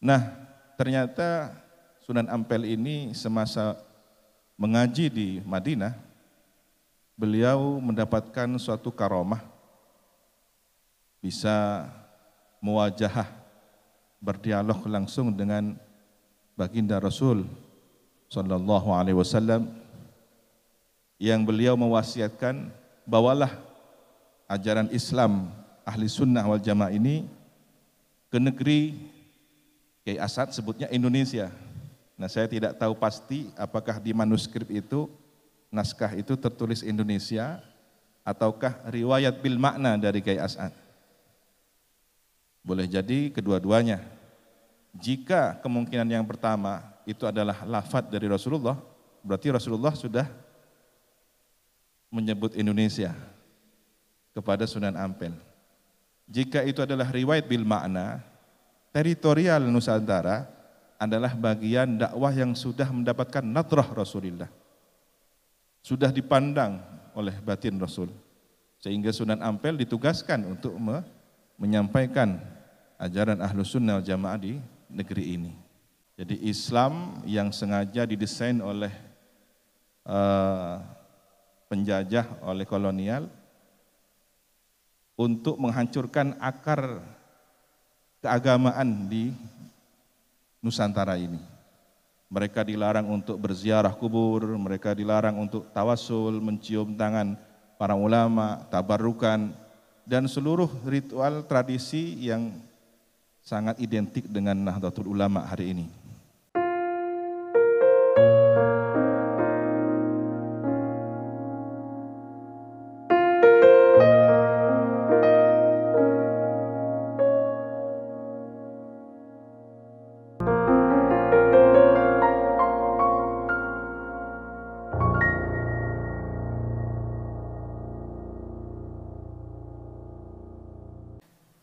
Nah, ternyata Sunan Ampel ini semasa mengaji di Madinah, beliau mendapatkan suatu karomah, bisa muwajahah, berdialog langsung dengan baginda Rasul sallallahu alaihi wasallam, yang beliau mewasiatkan, bawalah ajaran Islam ahli sunnah wal jamaah ini ke negeri Kiai Asad, sebutnya Indonesia. Nah, saya tidak tahu pasti apakah di manuskrip itu, naskah itu tertulis Indonesia ataukah riwayat bil makna dari Kiai Asad. Boleh jadi kedua-duanya. Jika kemungkinan yang pertama itu adalah lafadz dari Rasulullah, berarti Rasulullah sudah menyebut Indonesia kepada Sunan Ampel. Jika itu adalah riwayat bil makna, teritorial Nusantara adalah bagian dakwah yang sudah mendapatkan nadrah Rasulullah, sudah dipandang oleh batin Rasul, sehingga Sunan Ampel ditugaskan untuk menyampaikan ajaran Ahlus Sunnah wal Jamaah di negeri ini. Jadi Islam yang sengaja didesain oleh penjajah, oleh kolonial, untuk menghancurkan akar keagamaan di Nusantara ini. Mereka dilarang untuk berziarah kubur, mereka dilarang untuk tawasul, mencium tangan para ulama, tabarukan, dan seluruh ritual tradisi yang sangat identik dengan Nahdlatul Ulama hari ini.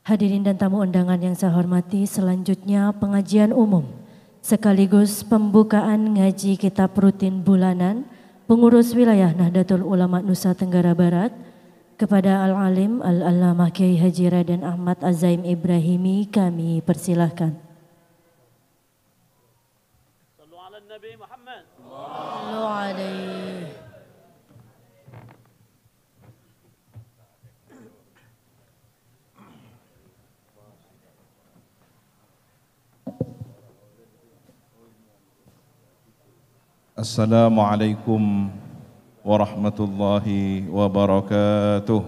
Hadirin dan tamu undangan yang saya hormati, selanjutnya pengajian umum sekaligus pembukaan ngaji kitab rutin bulanan pengurus wilayah Nahdlatul Ulama Nusa Tenggara Barat kepada Al-Alim Al-Allamah Kiai Haji Raden Ahmad Az-Zaim Ibrahimi kami persilahkan. Sallu ala Nabi Muhammad. Sallu alaihi. Assalamualaikum warahmatullahi wabarakatuh.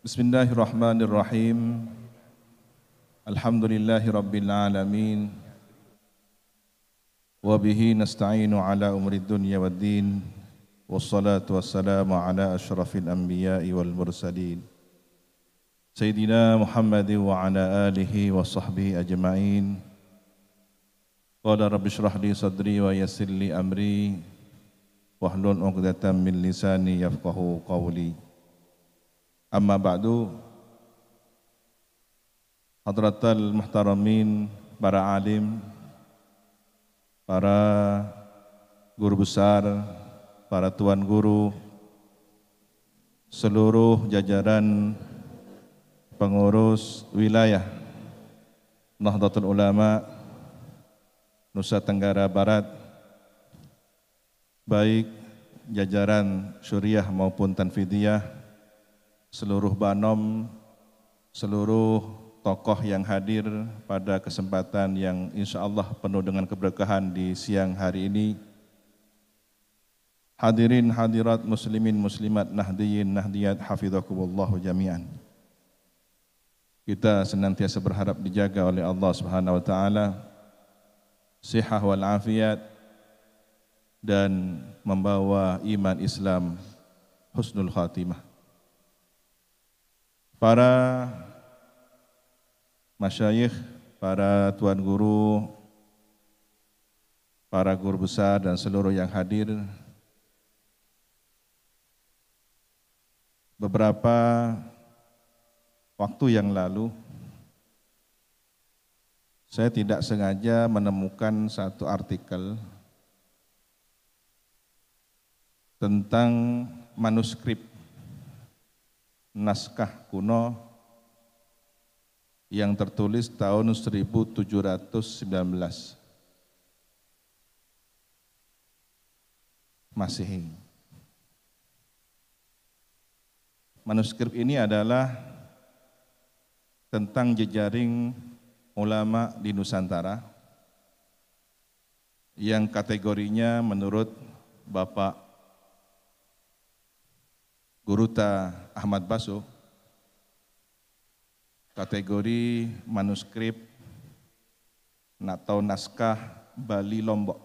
Bismillahirrahmanirrahim. Alhamdulillahi rabbil alamin. Wa bihi nasta'inu ala umri dunya waddin. Wassalatu wassalamu ala asyrafil anbiya'i wal mursalin. Sayyidina Muhammad wa ala alihi wa sahbihi ajma'in. Qala rabbi shrah li sadri wa yassir li amri wahlul 'uqdatam min lisani yafqahu qawli. Amma ba'du. Hadratal muhtaramin, para alim, para guru besar, para tuan guru, seluruh jajaran pengurus wilayah Nahdlatul Ulama Nusa Tenggara Barat, baik jajaran syuriah maupun tanfidiyah, seluruh banom, seluruh tokoh yang hadir pada kesempatan yang insya Allah penuh dengan keberkahan di siang hari ini. Hadirin hadirat muslimin muslimat nahdiyin nahdiyat hafidhakumullahu jami'an. Kita senantiasa berharap dijaga oleh Allah Subhanahu wa taala sihah wal afiat dan membawa iman Islam husnul khatimah. Para masyayikh, para tuan guru, para guru besar dan seluruh yang hadir, beberapa waktu yang lalu saya tidak sengaja menemukan satu artikel tentang manuskrip naskah kuno yang tertulis tahun 1719. Masehi. Manuskrip ini adalah tentang jejaring ulama di Nusantara yang kategorinya menurut Bapak Guruta Ahmad Baso, kategori manuskrip atau naskah Bali Lombok.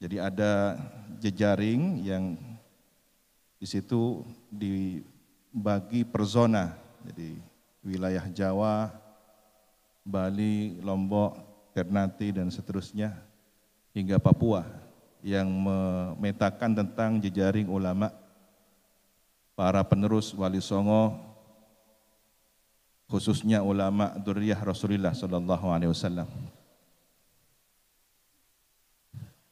Jadi ada jejaring yang di situ dibagi per zona. Jadi wilayah Jawa, Bali, Lombok, Ternate dan seterusnya hingga Papua yang memetakan tentang jejaring ulama, para penerus Wali Songo, khususnya ulama dzurriyyah Rasulullah sallallahu alaihi wasallam.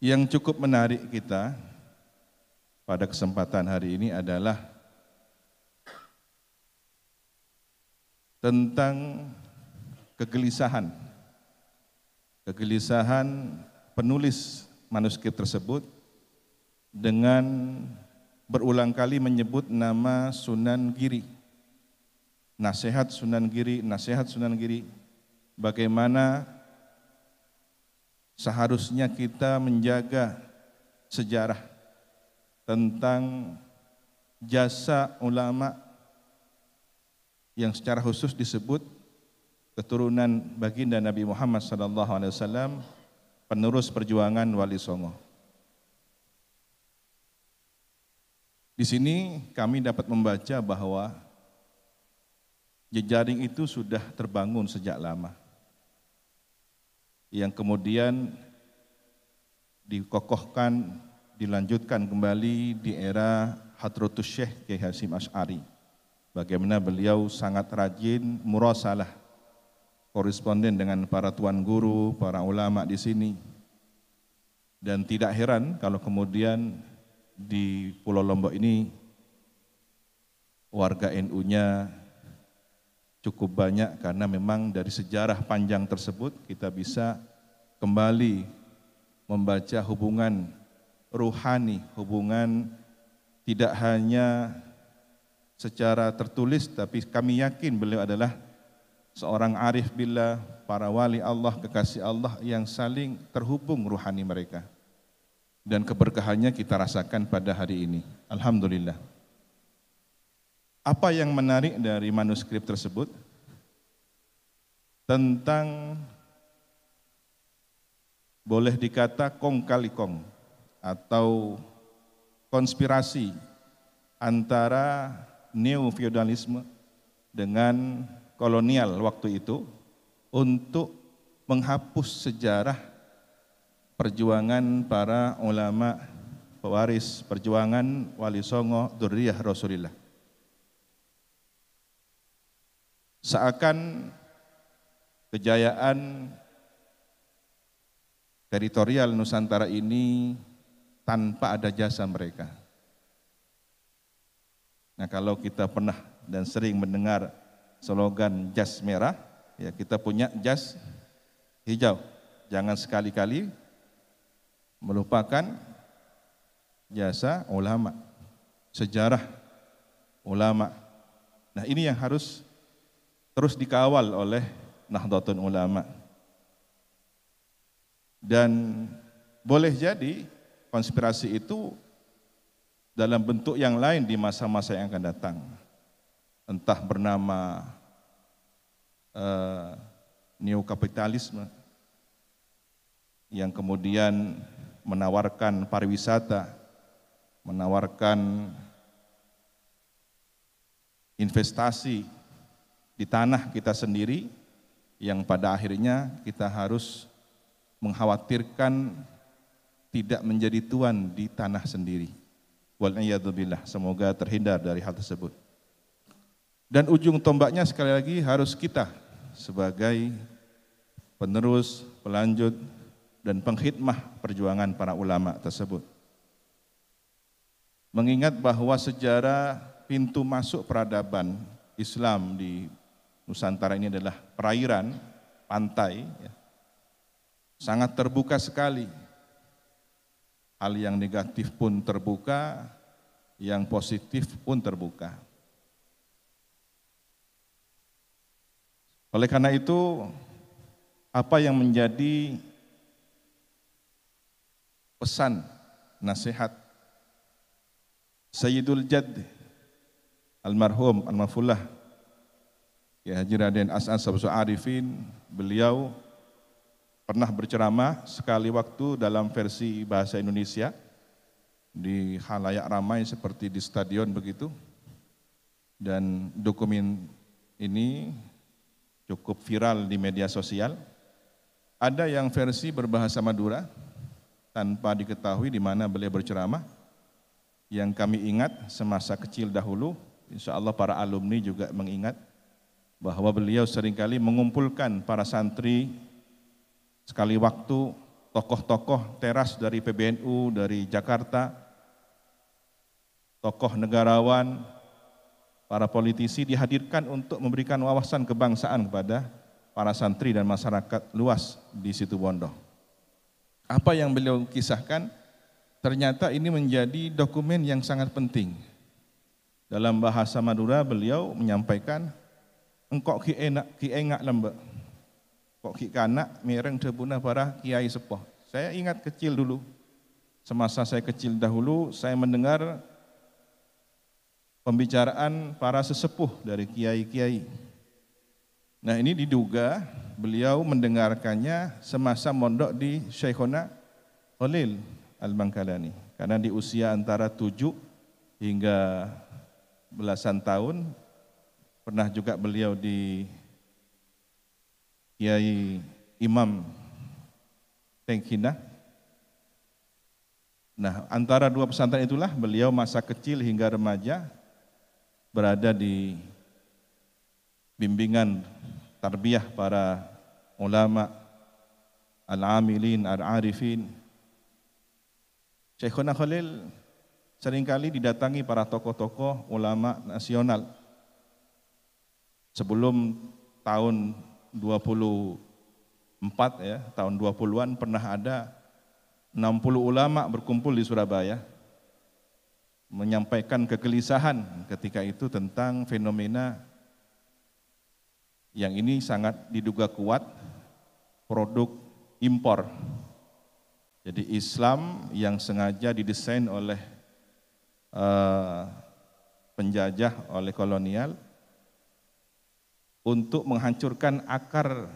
Yang cukup menarik kita pada kesempatan hari ini adalah tentang kegelisahan penulis manuskrip tersebut dengan berulang kali menyebut nama Sunan Giri, nasihat Sunan Giri, bagaimana seharusnya kita menjaga sejarah tentang jasa ulama yang secara khusus disebut keturunan baginda Nabi Muhammad SAW, penerus perjuangan Wali Songo. Di sini kami dapat membaca bahwa jejaring itu sudah terbangun sejak lama, yang kemudian dikokohkan, dilanjutkan kembali di era Hadratus Syekh Kiai Hasyim Asy'ari. Bagaimana beliau sangat rajin murasalah, koresponden dengan para tuan guru, para ulama di sini. Dan tidak heran kalau kemudian di Pulau Lombok ini warga NU-nya cukup banyak, karena memang dari sejarah panjang tersebut kita bisa kembali membaca hubungan ruhani, hubungan tidak hanya secara tertulis, tapi kami yakin beliau adalah seorang arif billah, para wali Allah, kekasih Allah yang saling terhubung ruhani mereka. Dan keberkahannya kita rasakan pada hari ini. Alhamdulillah. Apa yang menarik dari manuskrip tersebut? Tentang boleh dikata kong kali kong atau konspirasi antara neo-feudalisme dengan kolonial waktu itu untuk menghapus sejarah perjuangan para ulama pewaris perjuangan Wali Songo dzurriyyah Rasulillah. Seakan kejayaan teritorial Nusantara ini tanpa ada jasa mereka. Nah, kalau kita pernah dan sering mendengar slogan jas merah, ya kita punya jas hijau. Jangan sekali-kali melupakan jasa ulama, sejarah ulama. Nah, ini yang harus terus dikawal oleh Nahdlatul Ulama. Dan boleh jadi konspirasi itu dalam bentuk yang lain di masa-masa yang akan datang. Entah bernama neokapitalisme yang kemudian menawarkan pariwisata, menawarkan investasi di tanah kita sendiri, yang pada akhirnya kita harus mengkhawatirkan tidak menjadi tuan di tanah sendiri. Wal'iyadzubillah, semoga terhindar dari hal tersebut. Dan ujung tombaknya sekali lagi harus kita sebagai penerus, pelanjut, dan pengkhidmah perjuangan para ulama tersebut. Mengingat bahwa sejarah pintu masuk peradaban Islam di Nusantara ini adalah perairan, pantai, ya. Sangat terbuka sekali. Hal yang negatif pun terbuka, yang positif pun terbuka. Oleh karena itu, apa yang menjadi pesan, nasihat Sayyidul Jadd almarhum Al-Mafullah Kiai Haji Raden As'ad Syamsul Arifin, beliau pernah berceramah sekali waktu dalam versi bahasa Indonesia di khalayak ramai seperti di stadion begitu, dan dokumen ini cukup viral di media sosial. Ada yang versi berbahasa Madura tanpa diketahui di mana beliau berceramah. Yang kami ingat semasa kecil dahulu, insya Allah para alumni juga mengingat bahwa beliau seringkali mengumpulkan para santri sekali waktu, tokoh-tokoh teras dari PBNU, dari Jakarta, tokoh negarawan, para politisi dihadirkan untuk memberikan wawasan kebangsaan kepada para santri dan masyarakat luas di Situbondo. Apa yang beliau kisahkan, ternyata ini menjadi dokumen yang sangat penting. Dalam bahasa Madura beliau menyampaikan, engkok ki enak lembek, kok ki kanak mereng debuna para kiai sepuh. Saya ingat kecil dulu, semasa saya kecil dahulu, saya mendengar pembicaraan para sesepuh dari kiai-kiai. Nah ini diduga beliau mendengarkannya semasa mondok di Syekhona Khalil Al-Bangkalani. Karena di usia antara 7 hingga belasan tahun, pernah juga beliau di Kiai Imam Tengkinah. Nah, antara dua pesantren itulah beliau masa kecil hingga remaja berada di bimbingan tarbiyah para ulama, al-amilin, al-arifin. Syekhuna Khalil seringkali didatangi para tokoh-tokoh ulama nasional. Sebelum tahun 24 ya, tahun 20-an pernah ada 60 ulama berkumpul di Surabaya menyampaikan kegelisahan ketika itu tentang fenomena yang ini sangat diduga kuat produk impor. Jadi Islam yang sengaja didesain oleh penjajah, oleh kolonial untuk menghancurkan akar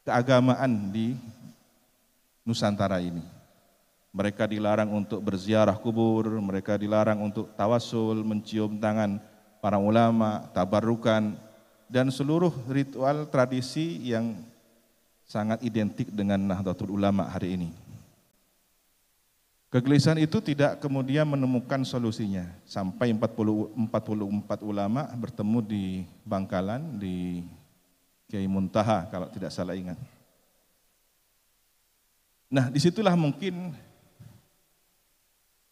keagamaan di Nusantara ini. Mereka dilarang untuk berziarah kubur, mereka dilarang untuk tawasul, mencium tangan para ulama, tabarukan, dan seluruh ritual tradisi yang sangat identik dengan Nahdlatul Ulama hari ini. Kegelisahan itu tidak kemudian menemukan solusinya, sampai 44 ulama bertemu di Bangkalan, di Kiai Muntaha kalau tidak salah ingat. Nah disitulah mungkin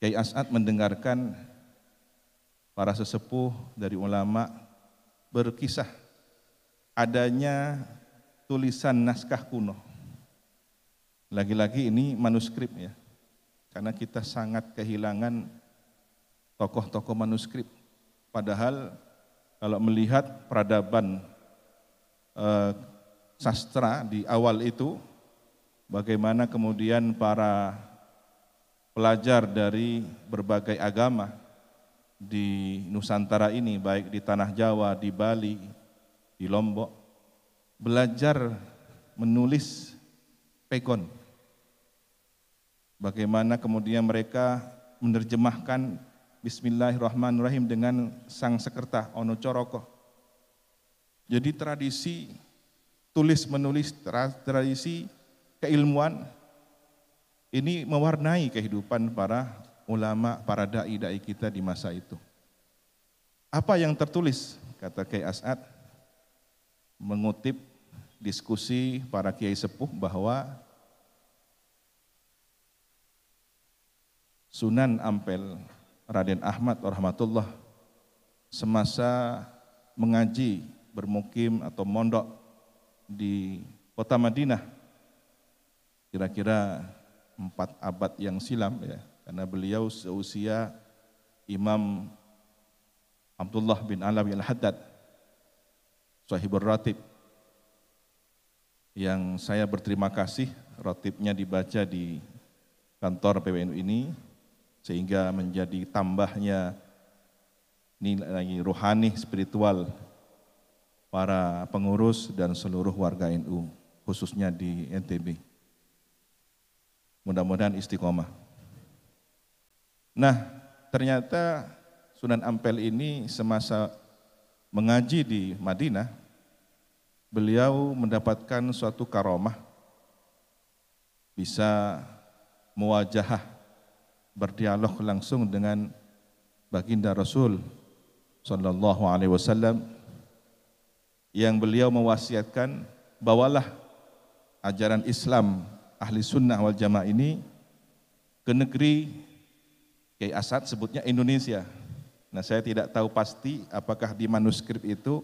Kiai As'ad mendengarkan para sesepuh dari ulama berkisah adanya tulisan naskah kuno. Lagi-lagi ini manuskrip ya, karena kita sangat kehilangan tokoh-tokoh manuskrip. Padahal kalau melihat peradaban sastra di awal itu, bagaimana kemudian para pelajar dari berbagai agama di Nusantara ini, baik di Tanah Jawa, di Bali, di Lombok, belajar menulis pegon. Bagaimana kemudian mereka menerjemahkan Bismillahirrahmanirrahim dengan sang sekerta Ono Coroko. Jadi tradisi tulis menulis, tradisi keilmuan ini mewarnai kehidupan para ulama, para dai-dai kita di masa itu. Apa yang tertulis, kata Kiai As'ad, mengutip diskusi para kiai sepuh bahwa Sunan Ampel Raden Ahmad rahmatullah semasa mengaji, bermukim atau mondok di kota Madinah, kira-kira 4 abad yang silam ya, karena beliau seusia Imam Abdullah bin Alawi Al-Haddad, Sahibur Ratib, yang saya berterima kasih ratibnya dibaca di kantor PWNU ini, sehingga menjadi tambahnya nilai rohani spiritual para pengurus dan seluruh warga NU, khususnya di NTB. Mudah-mudahan istiqomah. Nah, ternyata Sunan Ampel ini semasa mengaji di Madinah, beliau mendapatkan suatu karomah, bisa muwajahah, berdialog langsung dengan baginda Rasul Sallallahu Alaihi Wasallam, yang beliau mewasiatkan, bawalah ajaran Islam ahli sunnah wal jamaah ini ke negeri Kiai Asad, sebutnya Indonesia. Nah, saya tidak tahu pasti apakah di manuskrip itu,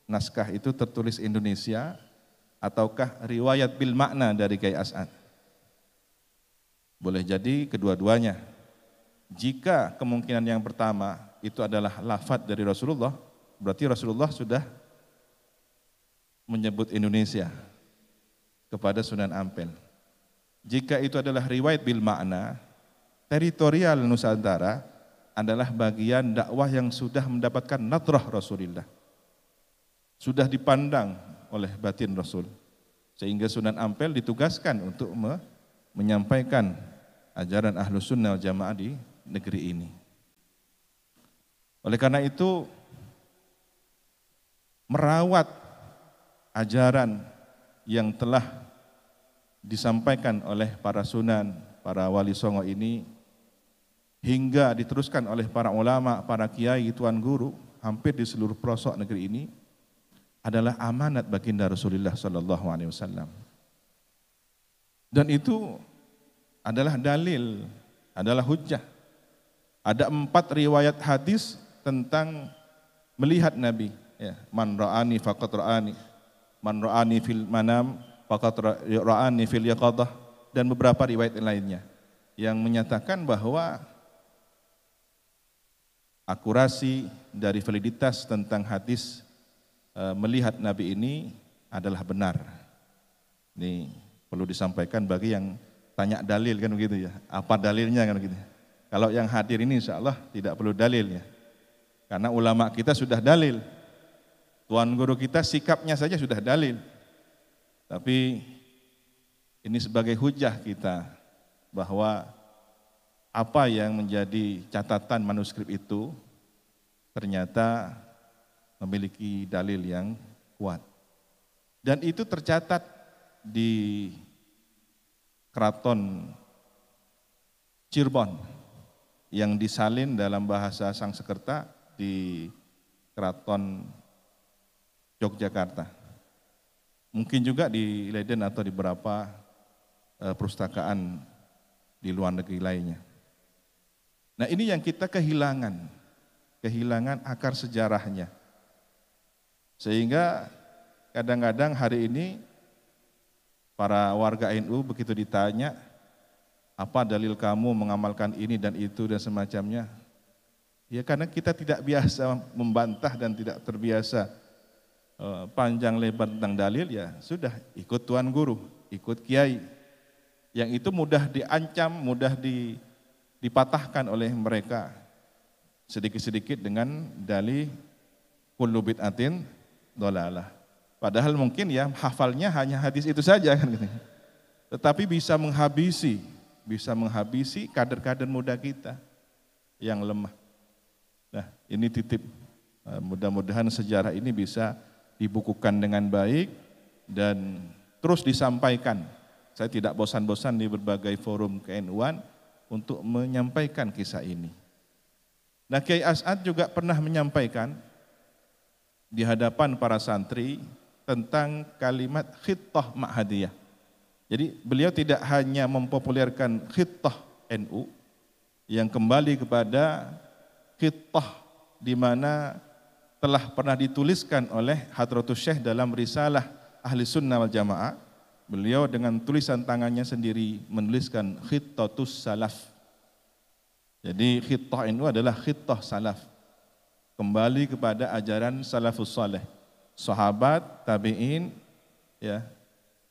naskah itu tertulis Indonesia ataukah riwayat bil makna dari Kiai Asad. Boleh jadi kedua-duanya. Jika kemungkinan yang pertama itu adalah lafadz dari Rasulullah, berarti Rasulullah sudah menyebut Indonesia kepada Sunan Ampel. Jika itu adalah riwayat bil makna, teritorial Nusantara adalah bagian dakwah yang sudah mendapatkan nadrah Rasulullah, sudah dipandang oleh batin Rasul, sehingga Sunan Ampel ditugaskan untuk menyampaikan ajaran Ahlus Sunnah wal Jamaah di negeri ini. Oleh karena itu, merawat ajaran yang telah disampaikan oleh para sunan, para wali songo ini, hingga diteruskan oleh para ulama, para kiai, tuan guru, hampir di seluruh pelosok negeri ini, adalah amanat baginda Rasulullah Sallallahu Alaihi Wasallam. Dan itu adalah dalil, adalah hujjah. Ada 4 riwayat hadis tentang melihat Nabi. Ya, man ra'ani faqad ra'ani, man ra'ani fil manam faqad ra'ani fil yaqadah, dan beberapa riwayat lainnya yang menyatakan bahwa akurasi dari validitas tentang hadis melihat Nabi ini adalah benar. Ini perlu disampaikan bagi yang tanya dalil kan begitu ya. Apa dalilnya kan begitu. Kalau yang hadir ini insya Allah tidak perlu dalilnya. Karena ulama kita sudah dalil. Tuan guru kita sikapnya saja sudah dalil. Tapi ini sebagai hujah kita bahwa apa yang menjadi catatan manuskrip itu ternyata memiliki dalil yang kuat. Dan itu tercatat di Keraton Cirebon yang disalin dalam bahasa Sangsekerta di Keraton Yogyakarta. Mungkin juga di Leiden atau di beberapa perpustakaan di luar negeri lainnya. Nah, ini yang kita kehilangan akar sejarahnya. Sehingga kadang-kadang hari ini para warga NU begitu ditanya, apa dalil kamu mengamalkan ini dan itu dan semacamnya? Ya karena kita tidak biasa membantah dan tidak terbiasa panjang lebar tentang dalil, ya sudah ikut tuan guru, ikut kiai. Yang itu mudah diancam, mudah dipatahkan oleh mereka sedikit-sedikit dengan dalih kullu bid'atin dhalalah. Padahal mungkin ya hafalnya hanya hadis itu saja kan gitu. Tetapi bisa menghabisi kader-kader muda kita yang lemah. Nah, ini titip. Mudah-mudahan sejarah ini bisa dibukukan dengan baik dan terus disampaikan. Saya tidak bosan-bosan di berbagai forum ke-NU-an untuk menyampaikan kisah ini. Nah, Kiai As'ad juga pernah menyampaikan di hadapan para santri tentang kalimat khittah ma'hadiyah. Jadi beliau tidak hanya mempopulerkan khittah NU yang kembali kepada khittah di mana telah pernah dituliskan oleh Hadratus Syekh dalam risalah Ahli Sunnah wal Jamaah. Beliau dengan tulisan tangannya sendiri menuliskan Khittatus Salaf. Jadi khittah itu adalah khittah salaf. Kembali kepada ajaran salafus saleh. Sahabat, tabi'in, ya,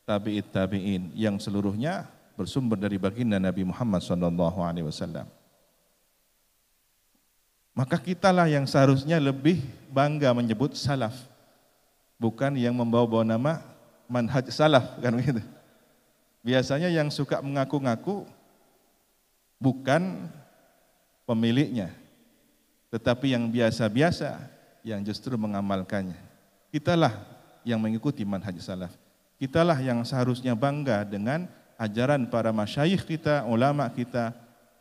tabi'in yang seluruhnya bersumber dari baginda Nabi Muhammad SAW. Maka kitalah yang seharusnya lebih bangga menyebut salaf, bukan yang membawa-bawa nama manhaj salaf, kan begitu. Biasanya yang suka mengaku-ngaku bukan pemiliknya, tetapi yang biasa-biasa yang justru mengamalkannya. Kitalah yang mengikuti manhaj salaf. Kitalah yang seharusnya bangga dengan ajaran para masyayikh kita, ulama kita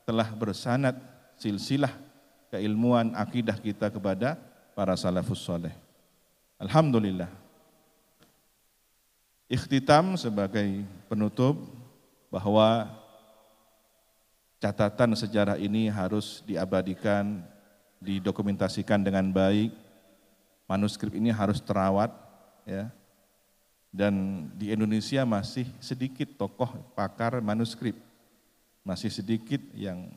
telah bersanad silsilah keilmuan akidah kita kepada para salafus saleh. Alhamdulillah. Ikhtitam sebagai penutup bahwa catatan sejarah ini harus diabadikan, didokumentasikan dengan baik. Manuskrip ini harus terawat, ya. Dan di Indonesia masih sedikit tokoh pakar manuskrip, masih sedikit yang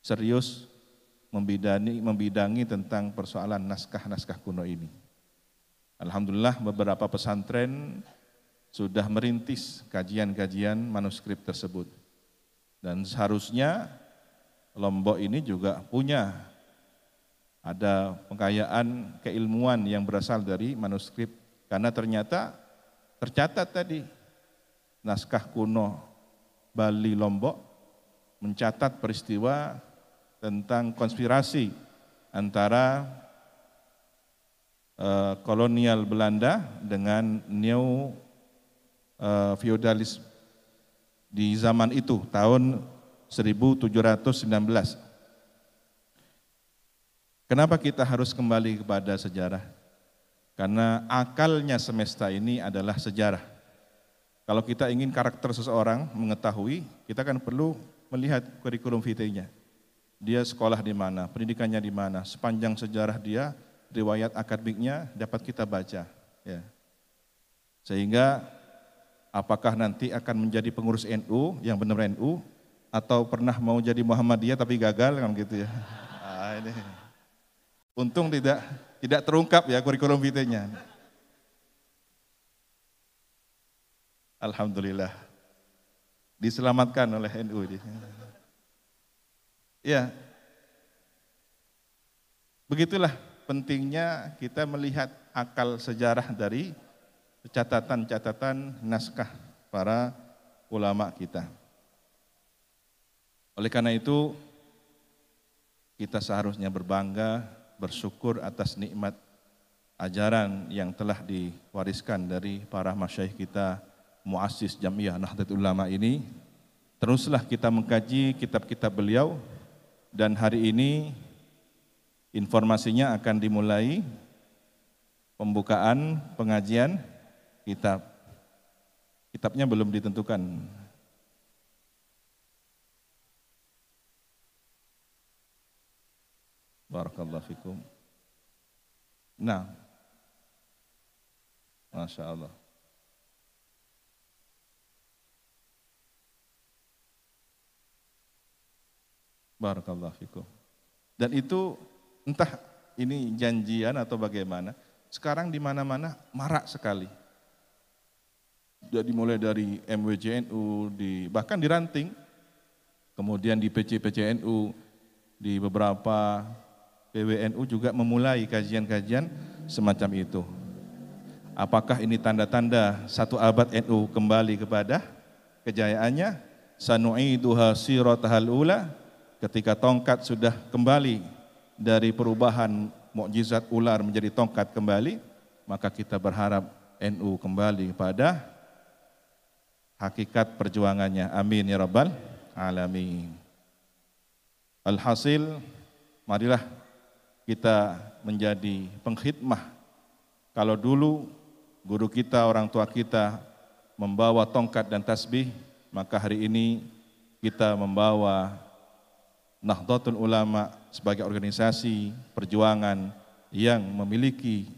serius membidangi tentang persoalan naskah-naskah kuno ini. Alhamdulillah beberapa pesantren sudah merintis kajian-kajian manuskrip tersebut. Dan seharusnya Lombok ini juga punya ada pengkayaan keilmuan yang berasal dari manuskrip, karena ternyata tercatat tadi naskah kuno Bali Lombok mencatat peristiwa tentang konspirasi antara kolonial Belanda dengan neo feodalis di zaman itu, tahun 1719. Kenapa kita harus kembali kepada sejarah? Karena akalnya semesta ini adalah sejarah. Kalau kita ingin karakter seseorang mengetahui, kita kan perlu melihat kurikulum vitae-nya. Dia sekolah di mana, pendidikannya di mana, sepanjang sejarah dia, riwayat akademiknya dapat kita baca. Ya. Sehingga apakah nanti akan menjadi pengurus NU yang benar NU, atau pernah mau jadi Muhammadiyah tapi gagal kan gitu ya. Nah, ini. Untung tidak terungkap ya kurikulum vitae-nya. Alhamdulillah. Diselamatkan oleh NU ini. Ya. Begitulah pentingnya kita melihat akal sejarah dari catatan-catatan naskah para ulama kita. Oleh karena itu, kita seharusnya berbangga, bersyukur atas nikmat ajaran yang telah diwariskan dari para masyayikh kita, muassis Jamiah Nahdlatul Ulama ini. Teruslah kita mengkaji kitab-kitab beliau, dan hari ini informasinya akan dimulai pembukaan pengajian kitab. Kitabnya belum ditentukan. Barakallahu fikum. Nah, Masya Allah. Barakallahu fikum. Dan itu entah ini janjian atau bagaimana, sekarang di mana-mana marak sekali. Jadi mulai dari MWJNU, bahkan di Ranting, kemudian di PC-PCNU, di beberapa PWNU juga memulai kajian-kajian semacam itu. Apakah ini tanda-tanda satu abad NU kembali kepada kejayaannya? Sanu'iduha siratahal ula, ketika tongkat sudah kembali dari perubahan mukjizat ular menjadi tongkat kembali, maka kita berharap NU kembali pada hakikat perjuangannya. Amin ya rabbal alamin. Alhasil, marilah kita menjadi pengkhidmah. Kalau dulu guru kita, orang tua kita membawa tongkat dan tasbih, maka hari ini kita membawa Nahdlatul Ulama sebagai organisasi perjuangan yang memiliki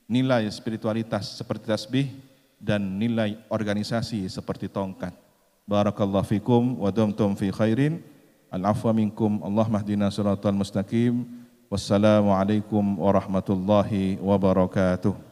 nilai spiritualitas seperti tasbih dan nilai organisasi seperti tongkat. Barakallahu fikum wa dumtum fi khairin. Al-afwa minkum. Allahumma hdina siratal mustaqim. Wassalamualaikum warahmatullahi wabarakatuh.